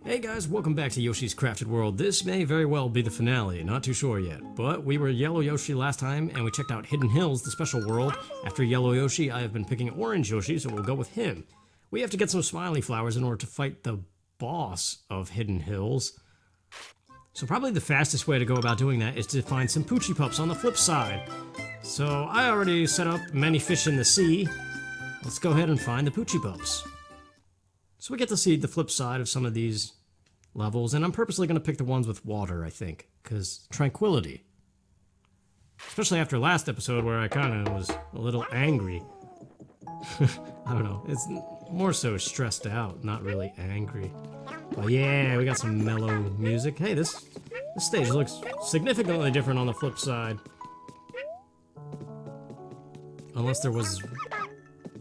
Hey guys, welcome back to Yoshi's Crafted World. This may very well be the finale, not too sure yet. But we were Yellow Yoshi last time, and we checked out Hidden Hills, the special world. After Yellow Yoshi, I have been picking Orange Yoshi, so we'll go with him. We have to get some Smiley Flowers in order to fight the boss of Hidden Hills. So probably the fastest way to go about doing that is to find some Poochy Pups on the flip side. So I already set up many fish in the sea. Let's go ahead and find the Poochy Pups. So we get to see the flip side of some of these levels, and I'm purposely going to pick the ones with water, I think, because tranquility. Especially after last episode where I kind of was a little angry. I don't know, it's more so stressed out, not really angry. But yeah, we got some mellow music. Hey, this stage looks significantly different on the flip side. Unless there was,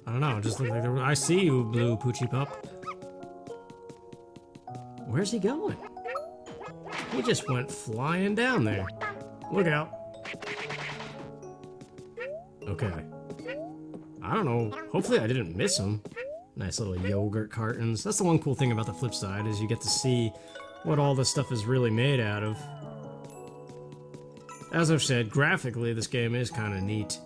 I don't know, it just looked like there was, I see you, blue Poochy Pup. Where's he going? He just went flying down there. Look out. Okay. I don't know. Hopefully I didn't miss him. Nice little yogurt cartons. That's the one cool thing about the flip side, is you get to see what all this stuff is really made out of. As I've said, graphically this game is kind of neat.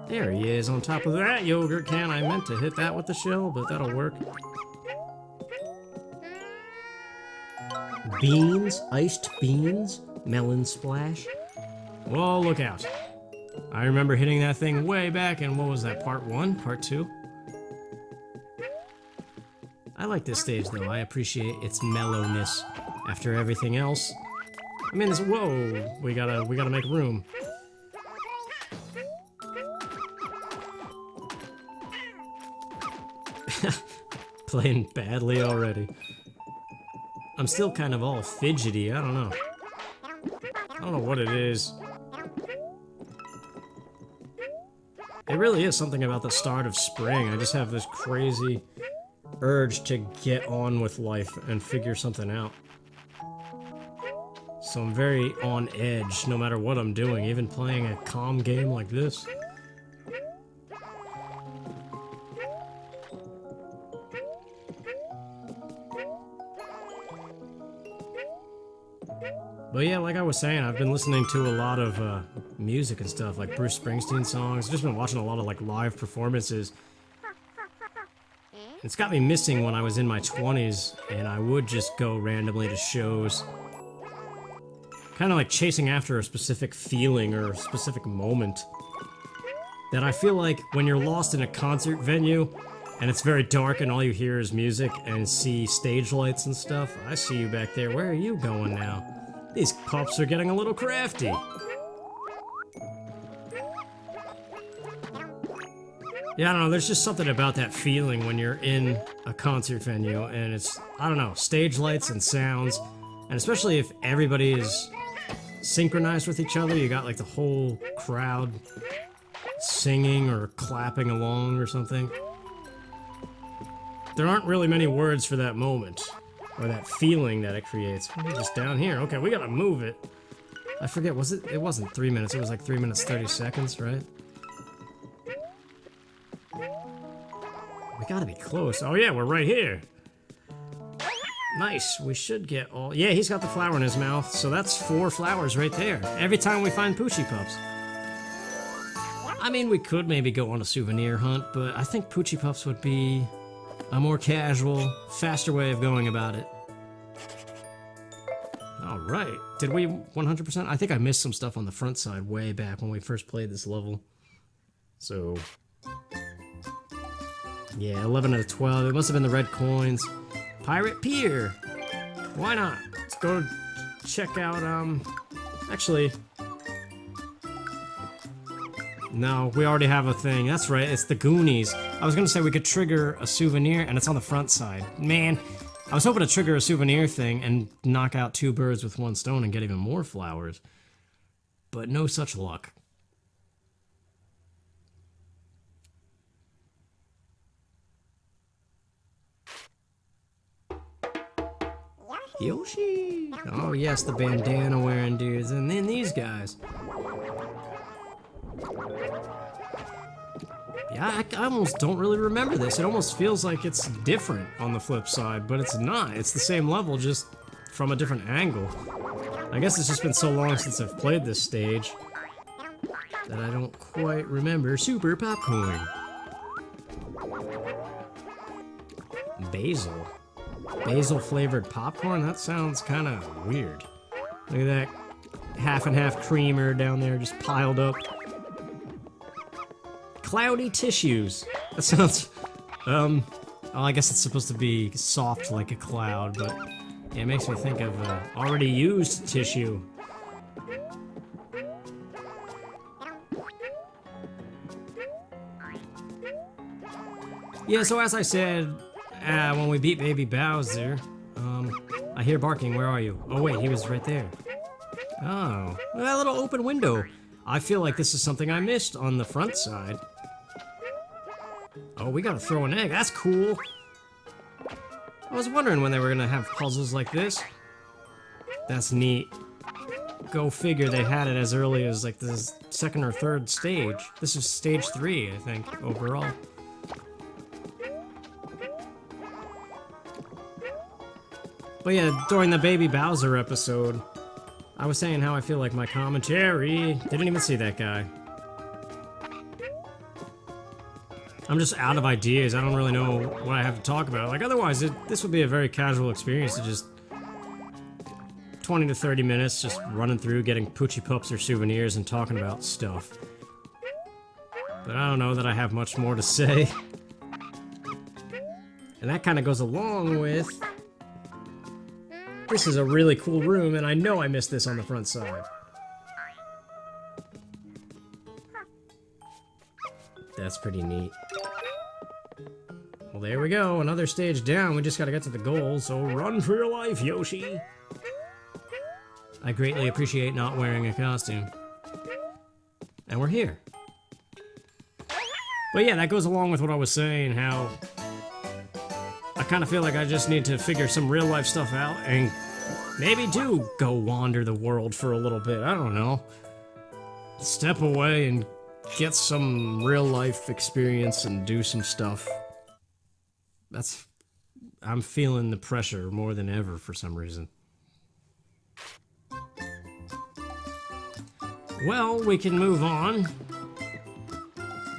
There he is on top of that yogurt can. I meant to hit that with the shell, but that'll work. Beans, iced beans, melon splash. Whoa, look out. I remember hitting that thing way back in, what was that, part 1? Part 2? I like this stage though. I appreciate its mellowness after everything else. I mean, this, whoa, we gotta make room. Playing badly already. I'm still kind of all fidgety, I don't know. I don't know what it is. It really is something about the start of spring. I just have this crazy urge to get on with life and figure something out. So I'm very on edge no matter what I'm doing, even playing a calm game like this. But yeah, like I was saying, I've been listening to a lot of music and stuff, like Bruce Springsteen songs. Just been watching a lot of like live performances. It's got me missing when I was in my 20s, and I would just go randomly to shows. Kind of like chasing after a specific feeling or a specific moment. That I feel like when you're lost in a concert venue, and it's very dark and all you hear is music and see stage lights and stuff. I see you back there. Where are you going now? These pups are getting a little crafty. Yeah, I don't know, there's just something about that feeling when you're in a concert venue and it's, I don't know, stage lights and sounds, and especially if everybody is synchronized with each other, you got like the whole crowd singing or clapping along or something. There aren't really many words for that moment. Or that feeling that it creates. We're just down here. Okay, we gotta move it. I forget, was it? It wasn't 3 minutes, it was like 3 minutes 30 seconds, right? We gotta be close. Oh yeah, we're right here. Nice, we should get all... Yeah, he's got the flower in his mouth, so that's 4 flowers right there. Every time we find Poochy Pups. I mean, we could maybe go on a souvenir hunt, but I think Poochy Pups would be a more casual, faster way of going about it. Alright, did we 100%? I think I missed some stuff on the front side way back when we first played this level. So... yeah, 11 out of 12. It must have been the red coins. Pirate Pier! Why not? Let's go check out, actually... no, we already have a thing. That's right, it's the Goonies. I was gonna say we could trigger a souvenir, and it's on the front side. Man, I was hoping to trigger a souvenir thing and knock out 2 birds with 1 stone and get even more flowers. But no such luck. Yoshi! Oh yes, the bandana wearing dudes, and then these guys. Yeah, I almost don't really remember this. It almost feels like it's different on the flip side, but it's not. It's the same level, just from a different angle. I guess it's just been so long since I've played this stage that I don't quite remember. Super popcorn. Basil. Basil flavored popcorn? That sounds kind of weird. Look at that half and half creamer down there just piled up. Cloudy tissues. That sounds, well, I guess it's supposed to be soft like a cloud, but yeah, it makes me think of already used tissue. Yeah, so as I said, when we beat Baby Bowser, I hear barking. Where are you? Oh wait, he was right there. Oh, that little open window. I feel like this is something I missed on the front side. Oh, we gotta throw an egg. That's cool. I was wondering when they were gonna have puzzles like this. That's neat. Go figure, they had it as early as like the second or third stage. This is stage 3, I think, overall. But yeah, during the Baby Bowser episode, I was saying how I feel like my commentary didn't even see that guy. I'm just out of ideas. I don't really know what I have to talk about. Like, otherwise, this would be a very casual experience to just 20 to 30 minutes just running through, getting Poochy Pups or souvenirs and talking about stuff. But I don't know that I have much more to say. And that kind of goes along with... This is a really cool room, and I know I missed this on the front side. That's pretty neat. Well, there we go. Another stage down. We just gotta get to the goal, so run for your life, Yoshi! I greatly appreciate not wearing a costume. And we're here. But yeah, that goes along with what I was saying, how... I kind of feel like I just need to figure some real-life stuff out and maybe do go wander the world for a little bit. I don't know. Step away and get some real-life experience and do some stuff. I'm feeling the pressure more than ever for some reason. Well, we can move on.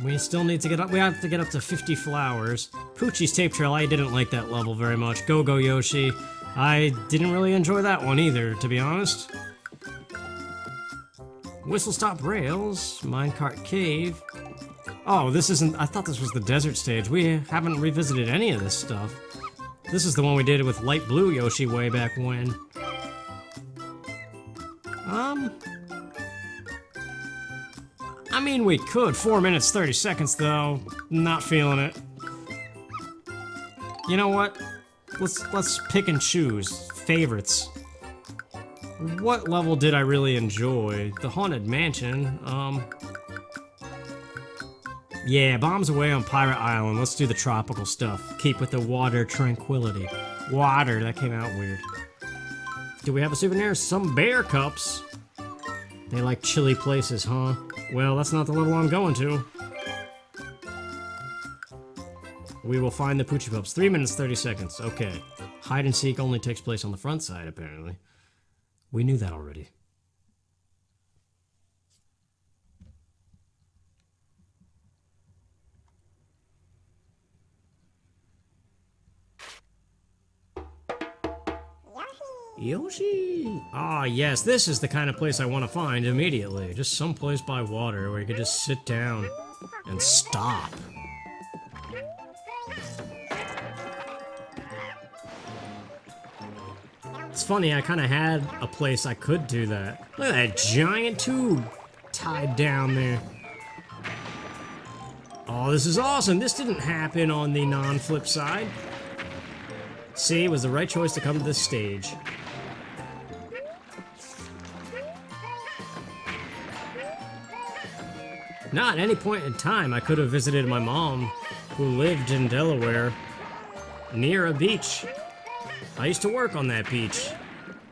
We still need to get up. We have to get up to 50 flowers. Poochy's Tape Trail, I didn't like that level very much. Go Go Yoshi, I didn't really enjoy that one either, to be honest. Whistle Stop Rails, Minecart Cave. Oh, this isn't... I thought this was the desert stage. We haven't revisited any of this stuff. This is the one we did with Light Blue Yoshi way back when. I mean, we could. 4 minutes, 30 seconds, though. Not feeling it. You know what? Let's pick and choose. Favorites. What level did I really enjoy? The Haunted Mansion. Yeah, Bombs Away on Pirate Island. Let's do the tropical stuff. Keep with the water tranquility. Water, that came out weird. Do we have a souvenir? Some bear cups. They like chilly places, huh? Well, that's not the level I'm going to. We will find the Poochy Pups. 3 minutes, 30 seconds. Okay. Hide and seek only takes place on the front side, apparently. We knew that already. Yoshi! Ah, yes, this is the kind of place I want to find immediately. Just someplace by water where you could just sit down and stop. It's funny, I kind of had a place I could do that. Look at that giant tube tied down there. Oh, this is awesome. This didn't happen on the non-flip side. See, it was the right choice to come to this stage. Not at any point in time I could have visited my mom, who lived in Delaware, near a beach. I used to work on that beach.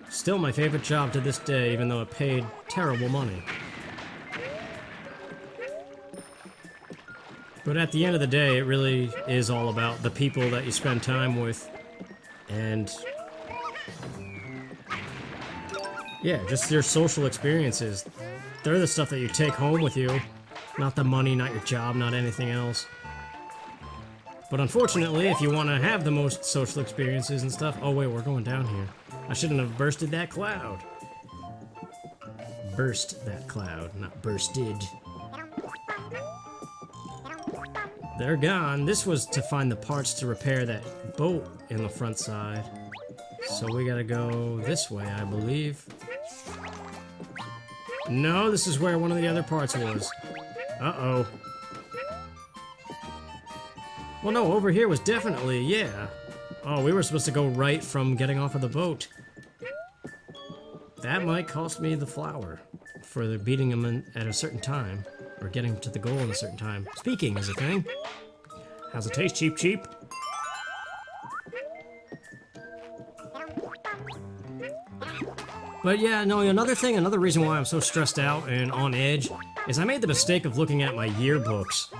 Still my favorite job to this day, even though it paid terrible money. But at the end of the day, it really is all about the people that you spend time with. And yeah, just your social experiences. They're the stuff that you take home with you. Not the money, not your job, not anything else. But unfortunately, if you want to have the most social experiences and stuff... Oh wait, we're going down here. I shouldn't have bursted that cloud. Burst that cloud, not bursted. They're gone. This was to find the parts to repair that boat in the front side. So we gotta go this way, I believe. No, this is where one of the other parts was. Uh-oh. Well, no, over here was definitely, yeah. Oh, we were supposed to go right from getting off of the boat. That might cost me the flower for the beating him at a certain time, or getting to the goal in a certain time. Speaking is a thing. How's it taste, Cheep Cheep? But yeah, no, another reason why I'm so stressed out and on edge is I made the mistake of looking at my yearbooks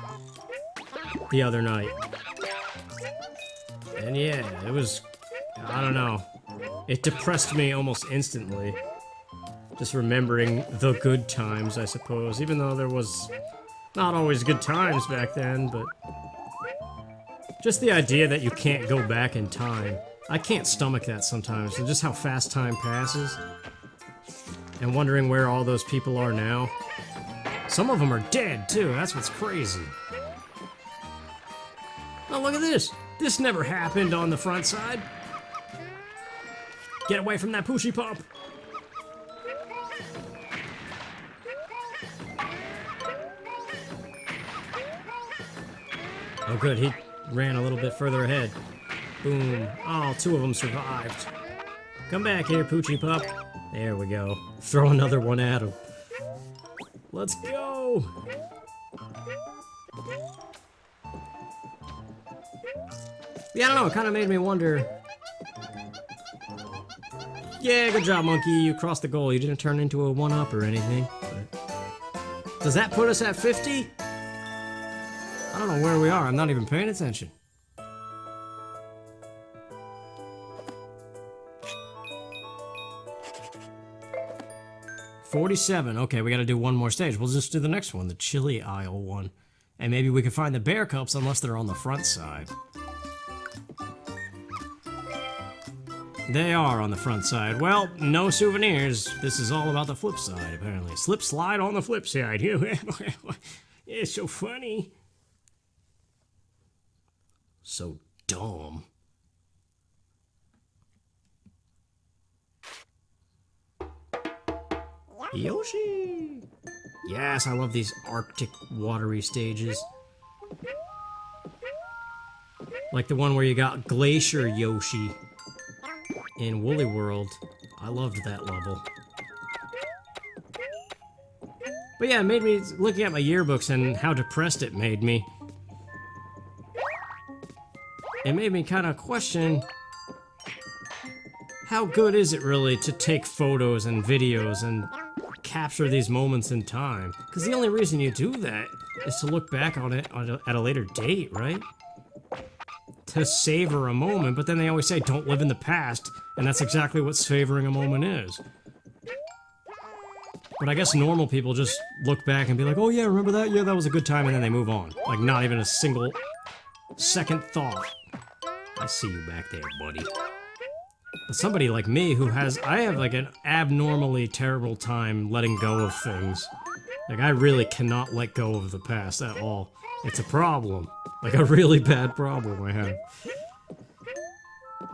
the other night. And yeah, it was, I don't know, it depressed me almost instantly. Just remembering the good times, I suppose, even though there was not always good times back then, but just the idea that you can't go back in time. I can't stomach that sometimes, and just how fast time passes. And wondering where all those people are now. Some of them are dead, too. That's what's crazy. Oh, look at this. This never happened on the front side. Get away from that Poochy Pup. Oh, good. He ran a little bit further ahead. Boom. Oh, two of them survived. Come back here, Poochy Pup. There we go. Throw another one at him. Let's go! Yeah, I don't know, it kind of made me wonder. Yeah, good job, monkey. You crossed the goal. You didn't turn into a 1-up or anything. But does that put us at 50? I don't know where we are. I'm not even paying attention. $47. Okay, we gotta do one more stage. We'll just do the next one, the chili aisle one. And maybe we can find the bear cups unless they're on the front side. They are on the front side. Well, no souvenirs. This is all about the flip side, apparently. Slip slide on the flip side. It's so funny. So dumb. Yoshi! Yes, I love these Arctic watery stages. Like the one where you got Glacier Yoshi in Woolly World. I loved that level. But yeah, it made me, looking at my yearbooks and how depressed it made me, it made me kind of question, how good is it really to take photos and videos and capture these moments in time? Because the only reason you do that is to look back on it at a later date, right? To savor a moment, but then they always say don't live in the past, and that's exactly what savoring a moment is. But I guess normal people just look back and be like, oh yeah, remember that? Yeah, that was a good time, and then they move on. Like, not even a single second thought. I see you back there, buddy. But somebody like me who I have like an abnormally terrible time letting go of things. Like, I really cannot let go of the past at all. It's a problem. Like a really bad problem I have.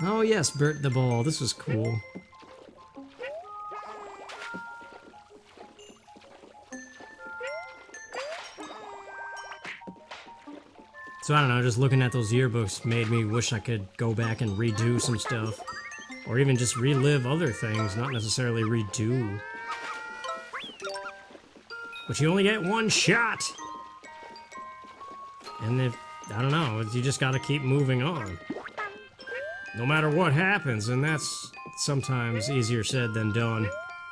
Oh yes, Bert the Ball. This was cool. So I don't know, just looking at those yearbooks made me wish I could go back and redo some stuff. Or even just relive other things, not necessarily redo. But you only get one shot! And if, I don't know, you just gotta keep moving on. No matter what happens, and that's sometimes easier said than done,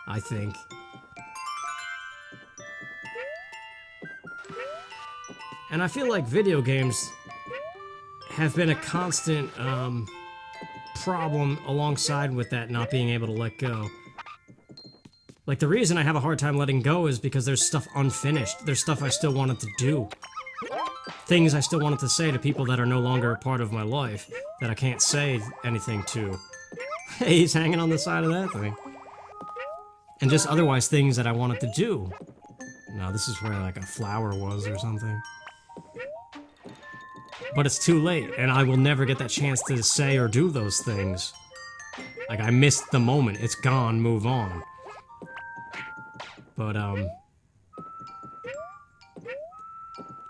I think. And I feel like video games have been a constant problem alongside with that not being able to let go. Like, the reason I have a hard time letting go is because there's stuff unfinished. There's stuff I still wanted to do. Things I still wanted to say to people that are no longer a part of my life that I can't say anything to. Hey, he's hanging on the side of that thing. And just otherwise things that I wanted to do. No, this is where like a flower was or something. But it's too late, and I will never get that chance to say or do those things. Like, I missed the moment. It's gone, move on. But,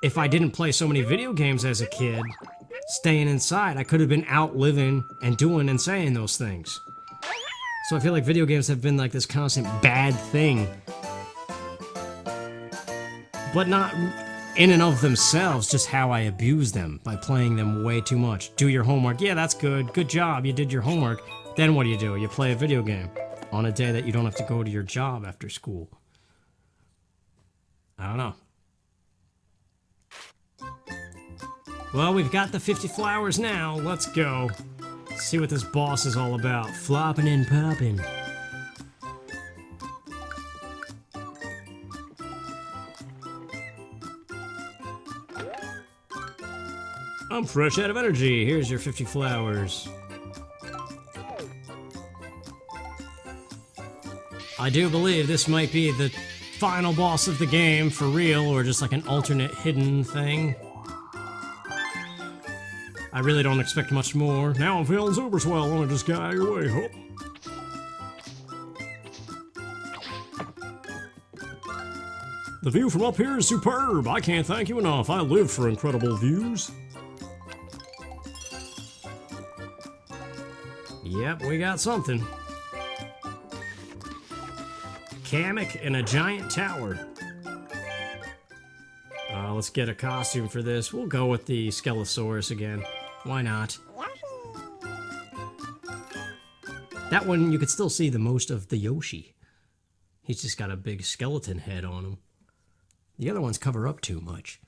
if I didn't play so many video games as a kid, staying inside, I could have been out living and doing and saying those things. So I feel like video games have been like this constant bad thing. But not in and of themselves, just how I abuse them by playing them way too much. Do your homework. Yeah, that's good. Good job. You did your homework. Then what do? You play a video game on a day that you don't have to go to your job after school. I don't know. Well, we've got the 50 flowers now. Let's go. See what this boss is all about. Flopping and popping. I'm fresh out of energy. Here's your 50 flowers. I do believe this might be the final boss of the game for real, or just like an alternate hidden thing. I really don't expect much more. Now I'm feeling super swell. I'm gonna just get out of your way. Hop. The view from up here is superb. I can't thank you enough. I live for incredible views. Yep, we got something. Kamek in a giant tower. Let's get a costume for this. We'll go with the Skelosaurus again. Why not? That one, you could still see the most of the Yoshi. He's just got a big skeleton head on him. The other ones cover up too much.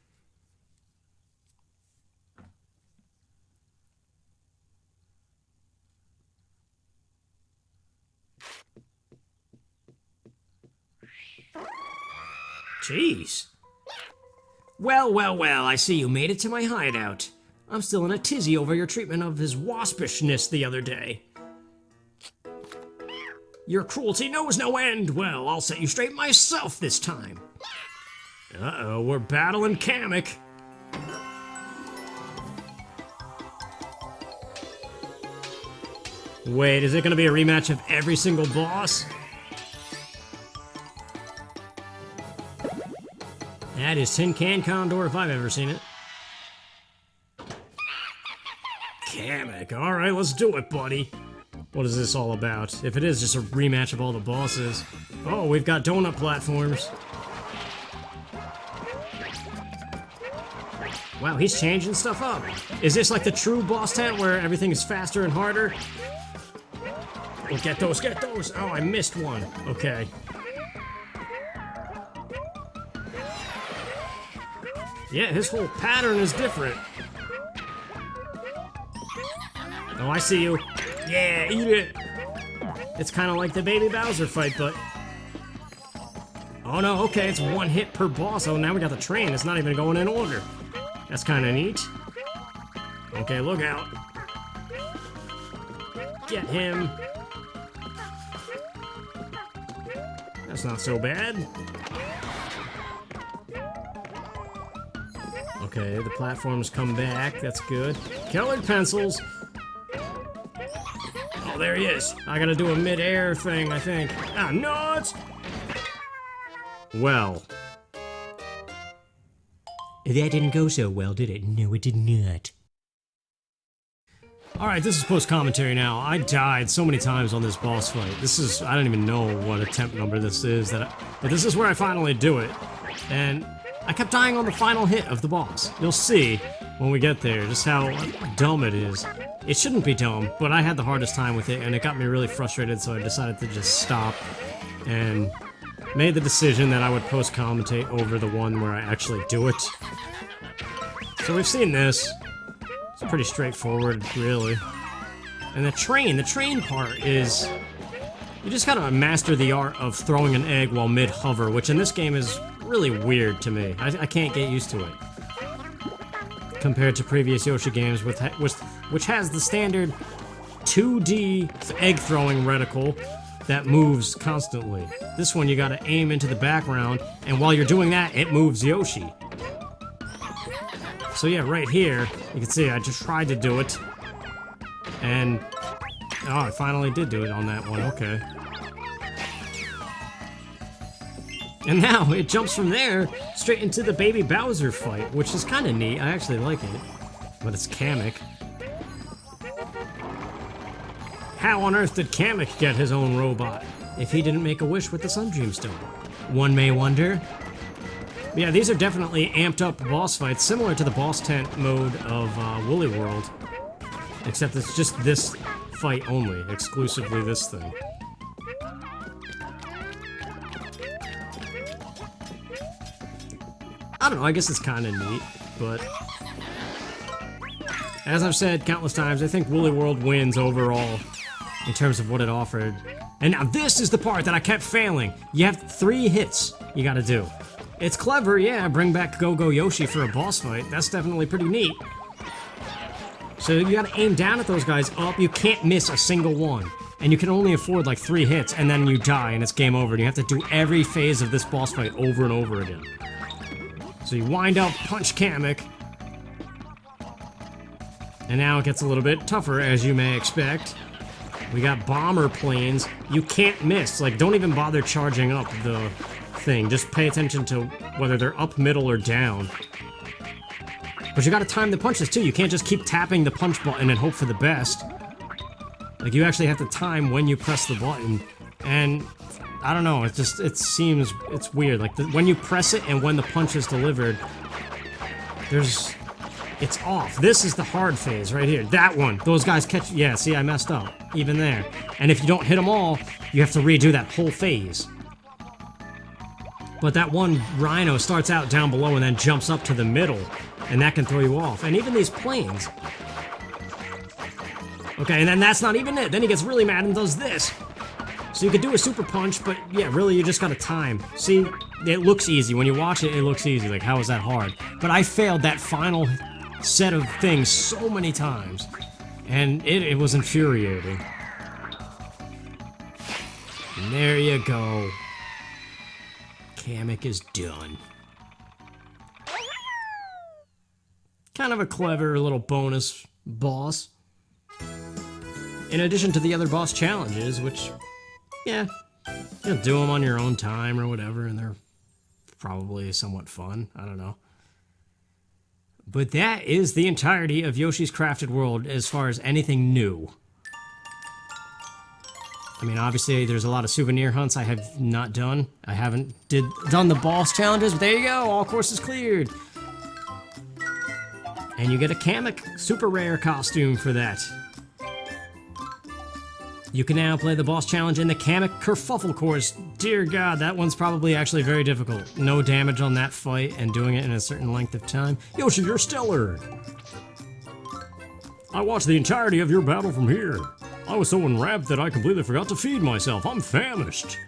Jeez. Well, I see you made it to my hideout. I'm still in a tizzy over your treatment of his waspishness the other day. Your cruelty knows no end. Well, I'll set you straight myself this time. Uh-oh, we're battling Kamek. Wait, is it gonna be a rematch of every single boss? That is Tin Can Condor if I've ever seen it. Kamek, alright, let's do it, buddy. What is this all about? If it is just a rematch of all the bosses. Oh, we've got donut platforms. Wow, he's changing stuff up. Is this like the true boss tent where everything is faster and harder? Oh, get those, get those! Oh, I missed one. Okay. Yeah, his whole pattern is different. Oh, I see you. Yeah, eat it. It's kind of like the Baby Bowser fight, but... Oh no, okay, it's one hit per boss. Oh, now we got the train. It's not even going in order. That's kind of neat. Okay, look out. Get him. That's not so bad. Okay, the platforms come back. That's good. Colored pencils. Oh, there he is. I gotta do a mid-air thing, I think. Ah, nuts! Well. That didn't go so well, did it? No, it did not. Alright, this is post-commentary now. I died so many times on this boss fight. This is... I don't even know what attempt number this is. But this is where I finally do it. And I kept dying on the final hit of the boss. You'll see when we get there just how dumb it is. It shouldn't be dumb, but I had the hardest time with it, and it got me really frustrated, so I decided to just stop and made the decision that I would post-commentate over the one where I actually do it. So we've seen this. It's pretty straightforward, really. And the train part is... You just gotta master the art of throwing an egg while mid-hover, which in this game is really weird to me. I can't get used to it. Compared to previous Yoshi games, which has the standard 2D egg-throwing reticle that moves constantly. This one you gotta aim into the background, and while you're doing that, it moves Yoshi. So yeah, right here, you can see I just tried to do it, and oh, I finally did do it on that one, okay. And now it jumps from there straight into the Baby Bowser fight, which is kind of neat. I actually like it, but it's Kamek. How on earth did Kamek get his own robot if he didn't make a wish with the Sundream Stone? One may wonder. But yeah, these are definitely amped up boss fights, similar to the boss tent mode of Woolly World, except it's just this fight only, exclusively this thing. I don't know, I guess it's kind of neat, but as I've said countless times, I think Woolly World wins overall in terms of what it offered. And now this is the part that I kept failing. You have 3 hits you gotta do. It's clever, yeah, bring back Go-Go Yoshi for a boss fight. That's definitely pretty neat. So you gotta aim down at those guys up. You can't miss a single one. And you can only afford like 3 hits, and then you die, and it's game over. And you have to do every phase of this boss fight over and over again. So you wind up, punch Kamek. And now it gets a little bit tougher, as you may expect. We got bomber planes. You can't miss. Like, don't even bother charging up the thing. Just pay attention to whether they're up, middle, or down. But you gotta time the punches, too. You can't just keep tapping the punch button and hope for the best. Like, you actually have to time when you press the button. And I don't know, it's weird. Like, when you press it and when the punch is delivered, it's off. This is the hard phase right here. That one, those guys catch, yeah, see, I messed up, even there. And if you don't hit them all, you have to redo that whole phase. But that one rhino starts out down below and then jumps up to the middle, and that can throw you off. And even these planes. Okay, and then that's not even it. Then he gets really mad and does this. So you could do a super punch, but yeah, really you just gotta time. See, it looks easy. When you watch it, it looks easy. Like, how is that hard? But I failed that final set of things so many times, and it was infuriating. And there you go. Kamek is done. Kind of a clever little bonus boss. In addition to the other boss challenges, which, yeah, you'll do them on your own time or whatever, and they're probably somewhat fun. I don't know. But that is the entirety of Yoshi's Crafted World as far as anything new. I mean, obviously, there's a lot of souvenir hunts I have not done. I haven't done the boss challenges, but there you go, all courses cleared. And you get a Kamek super rare costume for that. You can now play the boss challenge in the Kamek Kerfuffle course. Dear God, that one's probably actually very difficult. No damage on that fight and doing it in a certain length of time. Yoshi, you're stellar! I watched the entirety of your battle from here. I was so enwrapped that I completely forgot to feed myself. I'm famished.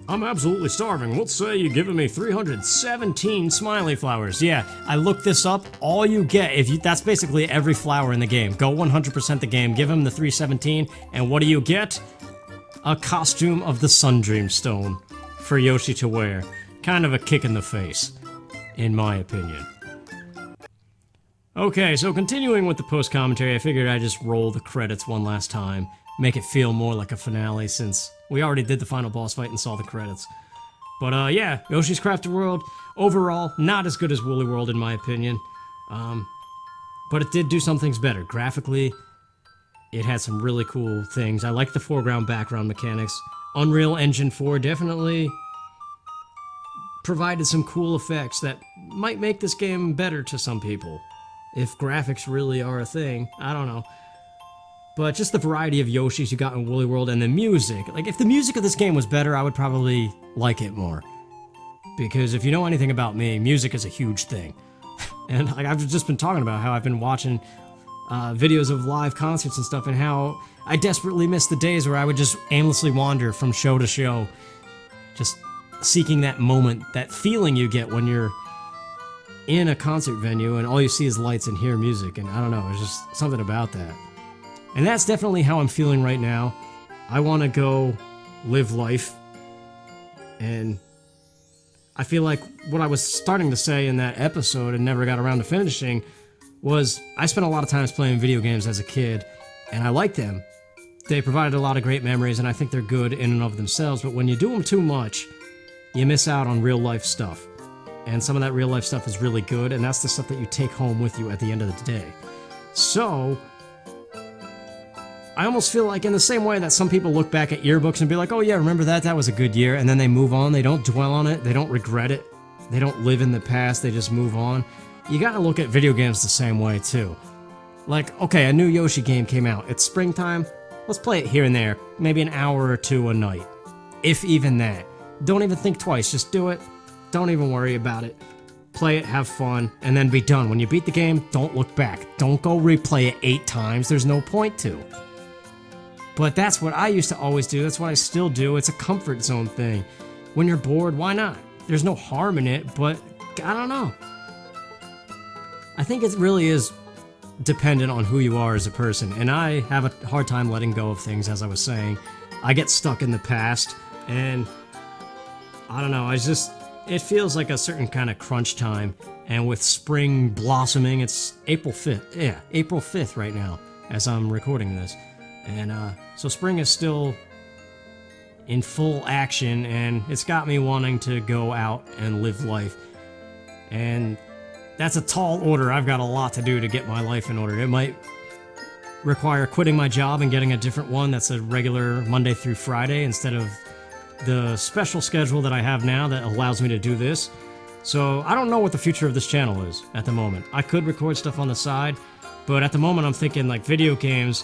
I'm absolutely starving. Let's say you've given me 317 Smiley Flowers. Yeah, I looked this up. All you get, that's basically every flower in the game. Go 100% the game, give him the 317, and what do you get? A costume of the Sundream Stone for Yoshi to wear. Kind of a kick in the face, in my opinion. Okay, so continuing with the post-commentary, I figured I'd just roll the credits one last time. Make it feel more like a finale, since we already did the final boss fight and saw the credits. But yeah, Yoshi's Crafted World, overall, not as good as Woolly World in my opinion. But it did do some things better. Graphically, it had some really cool things. I like the foreground-background mechanics. Unreal Engine 4 definitely provided some cool effects that might make this game better to some people. If graphics really are a thing, I don't know. But just the variety of Yoshis you got in Woolly World and the music. Like, if the music of this game was better, I would probably like it more. Because if you know anything about me, music is a huge thing. And like, I've just been talking about how I've been watching videos of live concerts and stuff, and how I desperately miss the days where I would just aimlessly wander from show to show, just seeking that moment, that feeling you get when you're in a concert venue and all you see is lights and hear music. And I don't know, there's just something about that. And that's definitely how I'm feeling right now. I want to go live life. And I feel like what I was starting to say in that episode and never got around to finishing was I spent a lot of times playing video games as a kid, and I like them. They provided a lot of great memories, and I think they're good in and of themselves, but when you do them too much, you miss out on real life stuff. And some of that real life stuff is really good, and that's the stuff that you take home with you at the end of the day. So I almost feel like in the same way that some people look back at yearbooks and be like, oh yeah, remember that? That was a good year. And then they move on. They don't dwell on it. They don't regret it. They don't live in the past. They just move on. You gotta look at video games the same way too. Like, okay, a new Yoshi game came out. It's springtime. Let's play it here and there. Maybe an hour or two a night. If even that. Don't even think twice. Just do it. Don't even worry about it. Play it, have fun, and then be done. When you beat the game, don't look back. Don't go replay it 8 times. There's no point to. But that's what I used to always do. That's what I still do. It's a comfort zone thing. When you're bored, why not? There's no harm in it, but I don't know. I think it really is dependent on who you are as a person. And I have a hard time letting go of things, as I was saying. I get stuck in the past, and I don't know. It feels like a certain kind of crunch time. And with spring blossoming, it's April 5th. Yeah, April 5th right now, as I'm recording this. And so spring is still in full action, and it's got me wanting to go out and live life. And that's a tall order. I've got a lot to do to get my life in order. It might require quitting my job and getting a different one that's a regular Monday through Friday instead of the special schedule that I have now that allows me to do this. So I don't know what the future of this channel is at the moment. I could record stuff on the side, but at the moment I'm thinking like video games,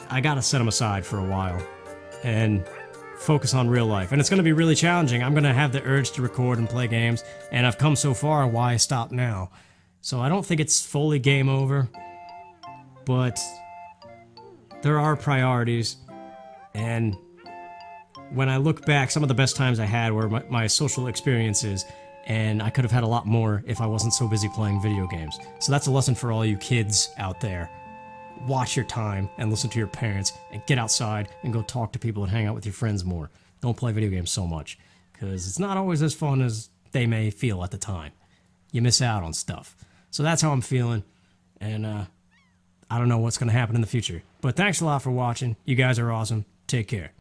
I gotta set them aside for a while and focus on real life. And it's gonna be really challenging. I'm gonna have the urge to record and play games, and I've come so far, why stop now? So I don't think it's fully game over, but there are priorities. And when I look back, some of the best times I had were my social experiences, and I could have had a lot more if I wasn't so busy playing video games. So that's a lesson for all you kids out there. Watch your time and listen to your parents and get outside and go talk to people and hang out with your friends more. Don't play video games so much, because it's not always as fun as they may feel at the time. You miss out on stuff. So that's how I'm feeling, and I don't know what's going to happen in the future. But thanks a lot for watching. You guys are awesome. Take care.